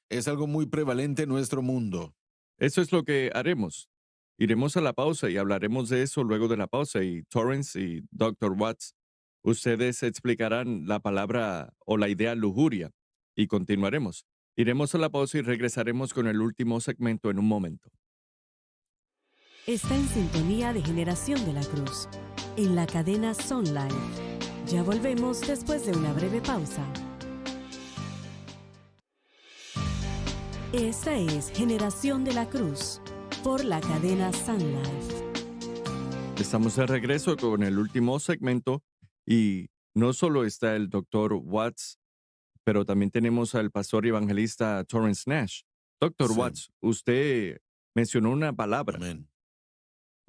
es algo muy prevalente en nuestro mundo. eso es lo que haremos. Iremos a la pausa y hablaremos de eso luego de la pausa. Y Torrance y Dr. Watts, ustedes explicarán la palabra o la idea lujuria y continuaremos. Iremos a la pausa y regresaremos con el último segmento en un momento. Está en sintonía de Generación de la Cruz, en la cadena Sun Life. Ya volvemos después de una breve pausa. Esta es Generación de la Cruz, por la cadena Sun Life. Estamos de regreso con el último segmento y no solo está el Dr. Watts, pero también tenemos al pastor y evangelista Torrance Nash. Dr. Sí, Watts, usted mencionó una palabra. amén.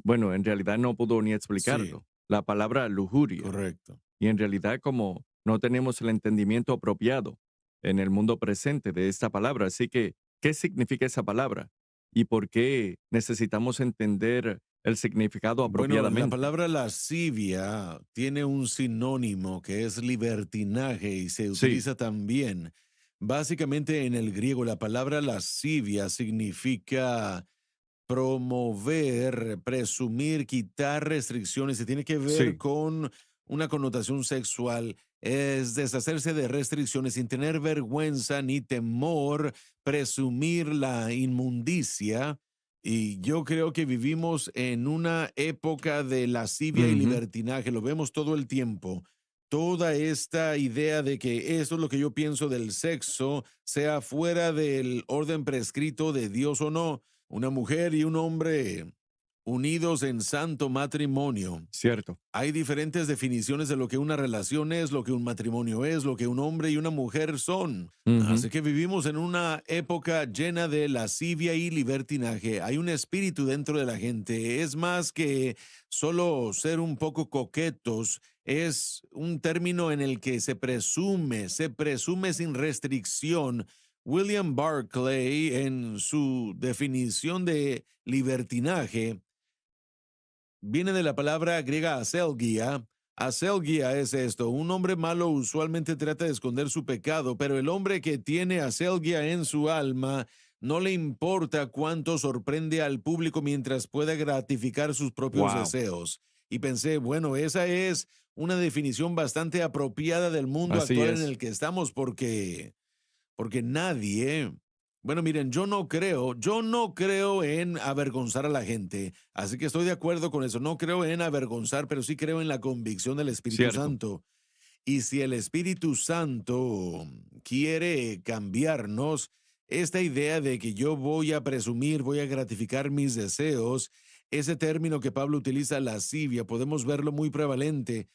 Bueno, en realidad no pudo ni Sí, explicarlo. La palabra lujuria. correcto. Y en realidad como no tenemos el entendimiento apropiado en el mundo presente de esta palabra, así que, ¿qué significa esa palabra? ¿Y por qué necesitamos entender el significado Bueno, la apropiadamente? palabra lascivia tiene un sinónimo que es libertinaje y se Sí, utiliza también. Básicamente en el griego la palabra lascivia significa promover, presumir, quitar restricciones y tiene que ver sí, con una connotación sexual. Es deshacerse de restricciones sin tener vergüenza ni temor, presumir la inmundicia. Y yo creo que vivimos en una época de lascivia y ujú, libertinaje, lo vemos todo el tiempo. Toda esta idea de que eso es lo que yo pienso del sexo, sea fuera del orden prescrito de Dios o no, una mujer y un hombre unidos en santo matrimonio. cierto. Hay diferentes definiciones de lo que una relación es, lo que un matrimonio es, lo que un hombre y una mujer son. Ujú, Así que vivimos en una época llena de lascivia y libertinaje. Hay un espíritu dentro de la gente. Es más que solo ser un poco coquetos. Es un término en el que se presume sin restricción. William Barclay, en su definición de libertinaje, viene de la palabra griega aselgia. Aselgia es esto: un hombre malo usualmente trata de esconder su pecado, pero el hombre que tiene aselgia en su alma no le importa cuánto sorprende al público mientras pueda gratificar sus propios wow, deseos. Y pensé, bueno, esa es una definición bastante apropiada del mundo así actual en es. el que estamos porque nadie, bueno, miren, yo no creo en avergonzar a la gente, así que estoy de acuerdo con eso, no creo en avergonzar, pero sí creo en la convicción del Espíritu Cierto. Santo. Y si el Espíritu Santo quiere cambiarnos, esta idea de que yo voy a presumir, voy a gratificar mis deseos, ese término que Pablo utiliza, lascivia, podemos verlo muy prevalente.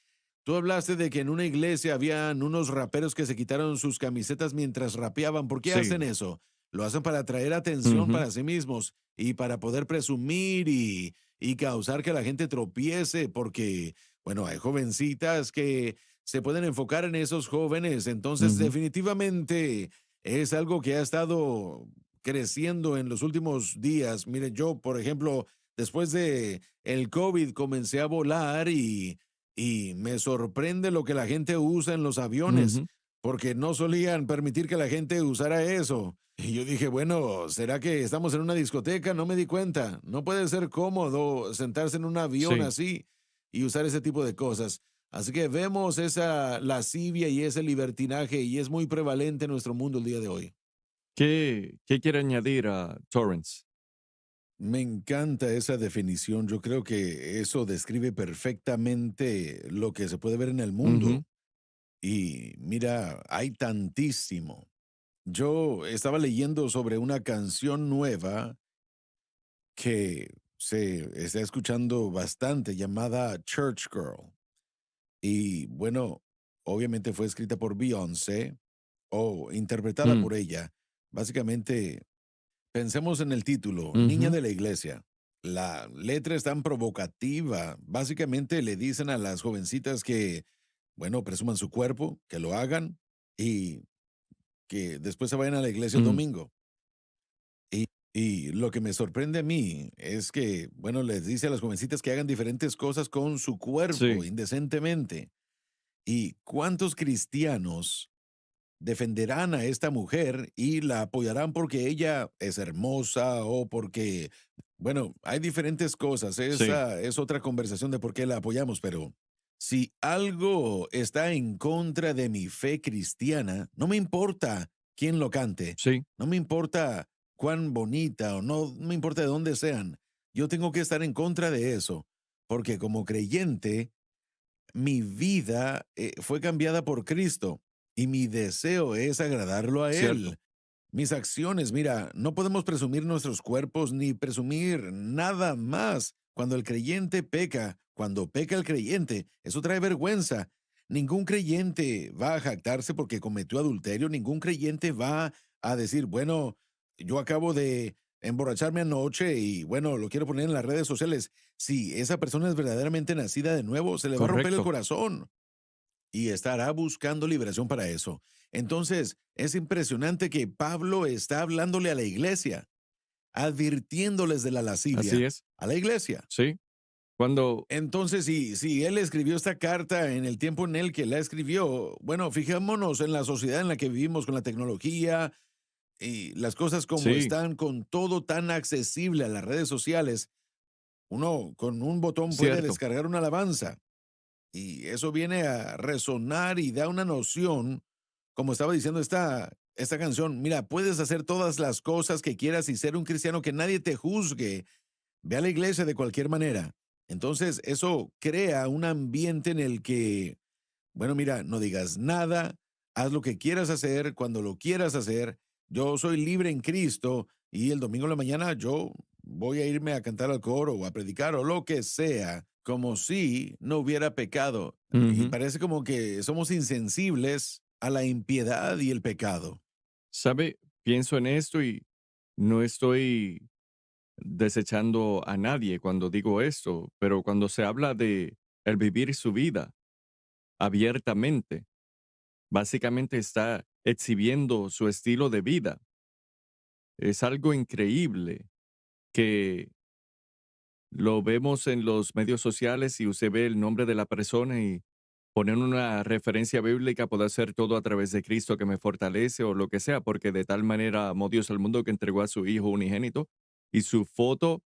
Tú hablaste de que en una iglesia habían unos raperos que se quitaron sus camisetas mientras rapeaban. ¿Por qué Sí. hacen eso? Lo hacen para atraer atención Ujú, para sí mismos y para poder presumir y causar que la gente tropiece, porque, bueno, hay jovencitas que se pueden enfocar en esos jóvenes. Entonces, Ujú, definitivamente es algo que ha estado creciendo en los últimos días. Mire, yo, por ejemplo, después de el COVID comencé a volar y me sorprende lo que la gente usa en los aviones, ujú. porque no solían permitir que la gente usara eso. Y yo dije, bueno, ¿será que estamos en una discoteca? No me di cuenta. No puede ser cómodo sentarse en un avión Sí. así y usar ese tipo de cosas. Así que vemos esa lascivia y ese libertinaje y es muy prevalente en nuestro mundo el día de hoy. ¿Qué quiere añadir a Torrance? Me encanta esa definición. Yo creo que eso describe perfectamente lo que se puede ver en el Ujú, mundo. Y mira, hay tantísimo. Yo estaba leyendo sobre una canción nueva que se está escuchando bastante llamada Church Girl. Y bueno, obviamente fue escrita por Beyoncé o interpretada mm, por ella. Básicamente, pensemos en el título, Niña ujú, de la Iglesia. La letra es tan provocativa. Básicamente le dicen a las jovencitas que, bueno, presuman su cuerpo, que lo hagan y que después se vayan a la iglesia el mm, domingo. Y lo que me sorprende a mí es que, bueno, les dice a las jovencitas que hagan diferentes cosas con su cuerpo sí, indecentemente. ¿Y cuántos cristianos defenderán a esta mujer y la apoyarán porque ella es hermosa o porque, bueno, hay diferentes cosas? sí, Esa es otra conversación de por qué la apoyamos, pero si algo está en contra de mi fe cristiana, no me importa quién lo cante, sí, no me importa cuán bonita o no me importa de dónde sean, yo tengo que estar en contra de eso, porque como creyente, mi vida fue cambiada por Cristo y mi deseo es agradarlo a cierto. Él. Mis acciones, mira, no podemos presumir nuestros cuerpos ni presumir nada más. Cuando el creyente peca, cuando peca el creyente, eso trae vergüenza. Ningún creyente va a jactarse porque cometió adulterio, ningún creyente va a decir, bueno, yo acabo de emborracharme anoche y bueno, lo quiero poner en las redes sociales. Si esa persona es verdaderamente nacida de nuevo, se le va a romper el Correcto. corazón y estará buscando liberación para eso. Entonces, es impresionante que Pablo está hablándole a la iglesia, advirtiéndoles de la Así lascivia, es. a la iglesia. Sí. Cuando Entonces, si él escribió esta carta en el tiempo en el que la escribió, bueno, fijémonos en la sociedad en la que vivimos con la tecnología y las cosas como sí, están, con todo tan accesible a las redes sociales, uno con un botón puede cierto. descargar una alabanza. Y eso viene a resonar y da una noción, como estaba diciendo esta canción, mira, puedes hacer todas las cosas que quieras y ser un cristiano que nadie te juzgue. Ve a la iglesia de cualquier manera. Entonces, eso crea un ambiente en el que, bueno, mira, no digas nada, haz lo que quieras hacer cuando lo quieras hacer. Yo soy libre en Cristo y el domingo en la mañana yo voy a irme a cantar al coro o a predicar o lo que sea, como si no hubiera pecado. Y Ujú. parece como que somos insensibles a la impiedad y el pecado. ¿Sabe? Pienso en esto y no estoy desechando a nadie cuando digo esto, pero cuando se habla de el vivir su vida abiertamente, básicamente está exhibiendo su estilo de vida. Es algo increíble que lo vemos en los medios sociales y usted ve el nombre de la persona y poner una referencia bíblica, puede hacer todo a través de Cristo que me fortalece o lo que sea, porque de tal manera amó Dios al mundo que entregó a su Hijo unigénito y su foto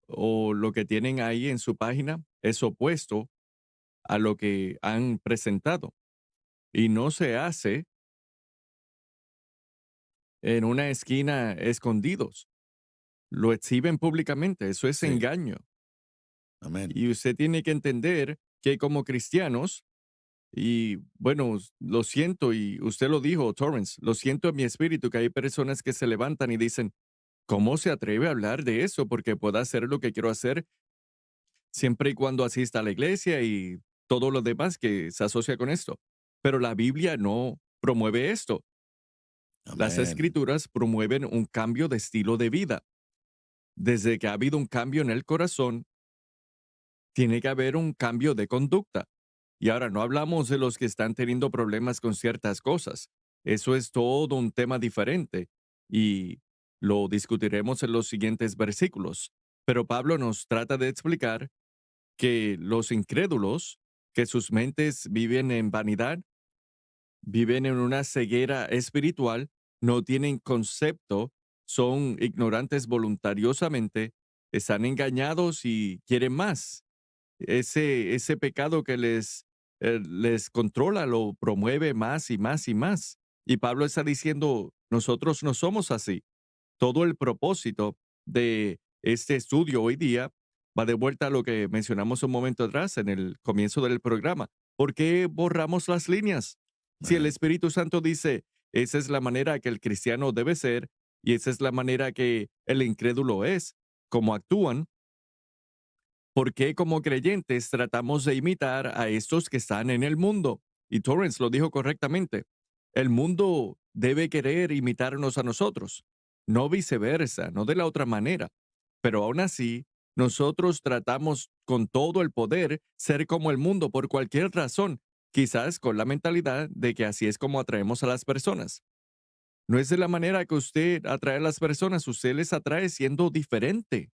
o lo que tienen ahí en su página es opuesto a lo que han presentado. Y no se hace en una esquina escondidos. Lo exhiben públicamente. Eso es Sí, engaño. amén. Y usted tiene que entender que como cristianos, y bueno, lo siento, y usted lo dijo, Torrance, lo siento en mi espíritu que hay personas que se levantan y dicen, ¿cómo se atreve a hablar de eso? Porque puedo hacer lo que quiero hacer siempre y cuando asista a la iglesia y todo lo demás que se asocia con esto. Pero la Biblia no promueve esto. Las Amén. escrituras promueven un cambio de estilo de vida. Desde que ha habido un cambio en el corazón, tiene que haber un cambio de conducta. Y ahora no hablamos de los que están teniendo problemas con ciertas cosas. Eso es todo un tema diferente y lo discutiremos en los siguientes versículos. Pero Pablo nos trata de explicar que los incrédulos, que sus mentes viven en vanidad, viven en una ceguera espiritual, no tienen concepto, son ignorantes voluntariosamente, están engañados y quieren más. Ese pecado que les controla lo promueve más y más y más. Y Pablo está diciendo, nosotros no somos así. Todo el propósito de este estudio hoy día va de vuelta a lo que mencionamos un momento atrás en el comienzo del programa. ¿Por qué borramos las líneas? Si el Amén. Espíritu Santo dice, esa es la manera que el cristiano debe ser y esa es la manera que el incrédulo es, cómo actúan, ¿por qué como creyentes tratamos de imitar a estos que están en el mundo? Y Torrance lo dijo correctamente. El mundo debe querer imitarnos a nosotros, no viceversa, no de la otra manera. Pero aún así, nosotros tratamos con todo el poder ser como el mundo por cualquier razón, quizás con la mentalidad de que así es como atraemos a las personas. No es de la manera que usted atrae a las personas, usted les atrae siendo diferente.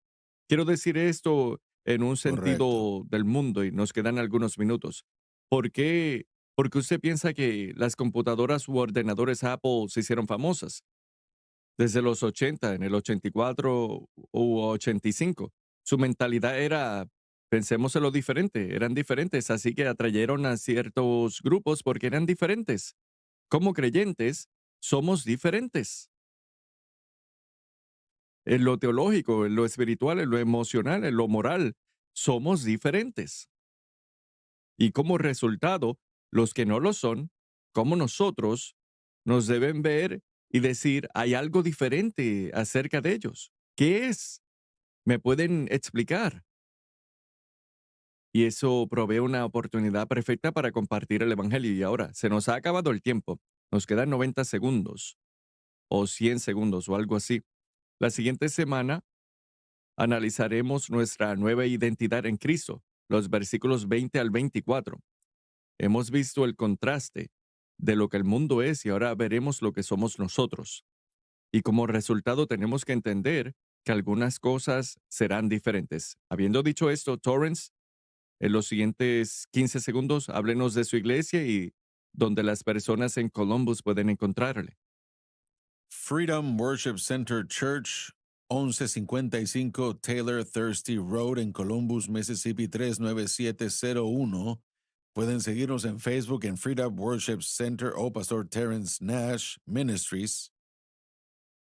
Quiero decir esto en un Correcto. sentido del mundo y nos quedan algunos minutos. ¿Por qué? Porque usted piensa que las computadoras u ordenadores Apple se hicieron famosas desde los 80, en el 84 u 85. Su mentalidad era, pensemos en lo diferente, eran diferentes, así que atrayeron a ciertos grupos porque eran diferentes. Como creyentes, somos diferentes. En lo teológico, en lo espiritual, en lo emocional, en lo moral, somos diferentes. Y como resultado, los que no lo son, como nosotros, nos deben ver y decir, hay algo diferente acerca de ellos. ¿Qué es? ¿Me pueden explicar? Y eso provee una oportunidad perfecta para compartir el Evangelio. Y ahora, se nos ha acabado el tiempo. Nos quedan 90 segundos o 100 segundos o algo así. La siguiente semana analizaremos nuestra nueva identidad en Cristo, los versículos 20 al 24. Hemos visto el contraste de lo que el mundo es y ahora veremos lo que somos nosotros. Y como resultado tenemos que entender que algunas cosas serán diferentes. Habiendo dicho esto, Torrance, en los siguientes 15 segundos, háblenos de su iglesia y donde las personas en Columbus pueden encontrarle. Freedom Worship Center Church, 1155 Taylor Thirsty Road en Columbus, Mississippi 39701. Pueden seguirnos en Facebook en Freedom Worship Center o Pastor Terrence Nash Ministries.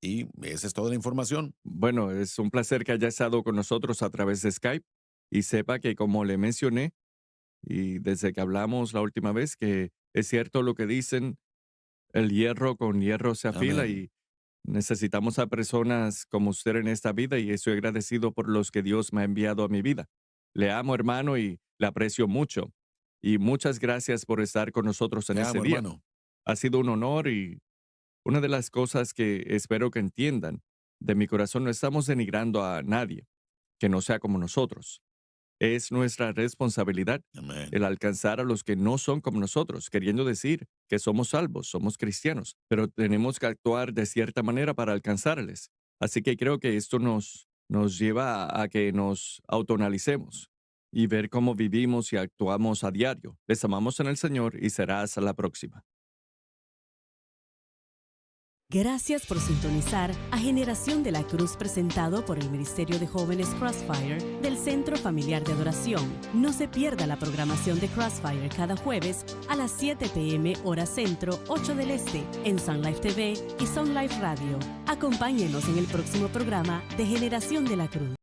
Y esa es toda la información. Bueno, es un placer que haya estado con nosotros a través de Skype y sepa que como le mencioné y desde que hablamos la última vez, que es cierto lo que dicen, el hierro con hierro se afila Amén. y necesitamos a personas como usted en esta vida y estoy agradecido por los que Dios me ha enviado a mi vida. Le amo, hermano, y le aprecio mucho. Y muchas gracias por estar con nosotros en Te este amo, día. hermano. Ha sido un honor y una de las cosas que espero que entiendan de mi corazón, no estamos denigrando a nadie que no sea como nosotros. Es nuestra responsabilidad Amén. el alcanzar a los que no son como nosotros, queriendo decir que somos salvos, somos cristianos, pero tenemos que actuar de cierta manera para alcanzarles. Así que creo que esto nos lleva a que nos autoanalicemos y ver cómo vivimos y actuamos a diario. Les amamos en el Señor y será hasta la próxima. Gracias por sintonizar a Generación de la Cruz presentado por el Ministerio de Jóvenes Crossfire del Centro Familiar de Adoración. No se pierda la programación de Crossfire cada jueves a las 7 p.m. hora centro, 8 del este, en Sun Life TV y Sun Life Radio. Acompáñenos en el próximo programa de Generación de la Cruz.